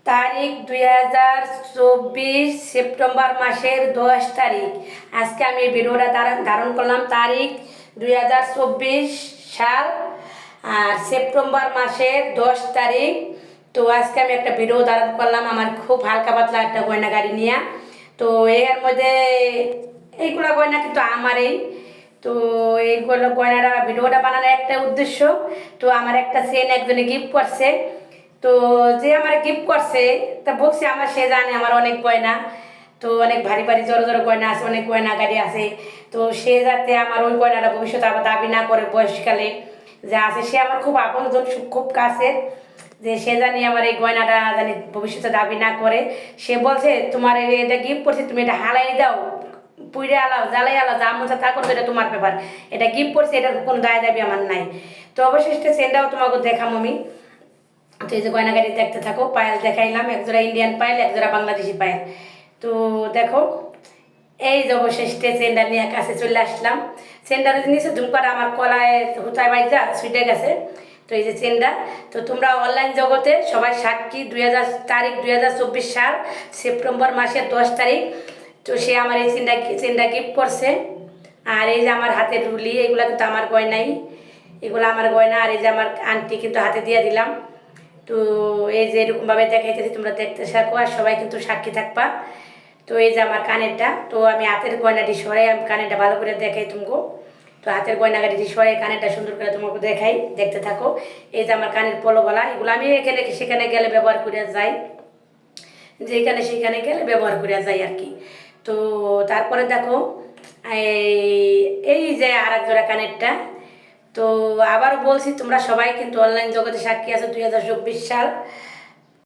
তারিখ 2024 সেপ্টেম্বর মাসের 10 তারিখ। আজকে আমি ভিডিওটা ধারণ করলাম তারিখ 2024 সাল আর সেপ্টেম্বর মাসের 10 তারিখ। তো আজকে আমি একটা ভিডিও ধারণ করলাম আমার খুব হালকা পাতলা একটা গয়না গাড়ি নিয়ে। তো এর মধ্যে এইগুলো গয়না কিন্তু আমারই। তো এইগুলো গয়নাটা ভিডিওটা বানানোর একটা উদ্দেশ্য, তো আমার একটা চেন একজনে গিফট করছে। তো যে আমার গিফট করছে তা বলছে আমার, সে জানে আমার অনেক গয়না, তো অনেক ভারী ভারী জড়ো জড়ো গয়না আছে, অনেক গয়না গাড়ি আছে। তো সে যাতে আমার ওই গয়নাটা ভবিষ্যতে আবার দাবি না করে বয়সকালে যা আছে, সে আমার খুব আপনজন, খুব কাছের, যে সে জানি আমার এই গয়নাটা জানি ভবিষ্যতে দাবি না করে। সে বলছে তোমার এটা গিফট করছে, তুমি এটা হালাই দাও, পুড়ে আলাও, জ্বালাই আলাও, যা মন চায় তা করবে, এটা তোমার ব্যাপার। এটা গিফট করছে, এটার কোনো দায় দাবি আমার নাই। তো অবশেষে সেটাও তোমাকে দেখাম আমি। তো এই যে গয়নাগাড়ি দেখতে থাকো। পায়েল দেখাইলাম, একজোড়া ইন্ডিয়ান পায়েল, একজোড়া বাংলাদেশি পায়েল। তো দেখো, এই যে অবশেষে চেনটা নিয়ে কাছে চলে আসলাম। চেনটার নিচে ঝুমকাটা আমার কলায় হুতায় বাইজা ছুটে গেছে। তো এই যে চেনটা, তো তোমরা অনলাইন জগতে সবাই সাক্ষী, 2024 সাল সেপ্টেম্বর মাসের 10 তারিখ। তো সে আমার এই চেনটা গিফট করছে। আর এই যে আমার হাতের রুলি, এগুলো কিন্তু আমার গয়নাই, এগুলো আমার গয়না। আর এই যে আমার আন্টি কিন্তু হাতে দিয়ে দিলাম। তো এই যে এরকমভাবে দেখাইতেছি, তোমরা দেখতে থাকো আর সবাই কিন্তু সাক্ষী থাকবা। তো এই যে আমার কানেরটা, তো আমি হাতের গয়নাটি সরাই, আমি কানেরটা ভালো করে দেখাই তোমাকে। তো হাতের গয়নাগাড়িটি সরাই কানেরটা সুন্দর করে তোমাকে দেখাই, দেখতে থাকো। এই যে আমার কানের পলোবালা, এগুলো আমি এখানে সেখানে গেলে ব্যবহার করে যাই, যেখানে সেখানে গেলে ব্যবহার করে যাই আর কি। তো তারপরে দেখো, এই যে আর এক জোড়া কানেরটা। তো আবার বলছি, তোমরা সবাই কিন্তু অনলাইন জগতে সাক্ষী আছো, 2024 সাল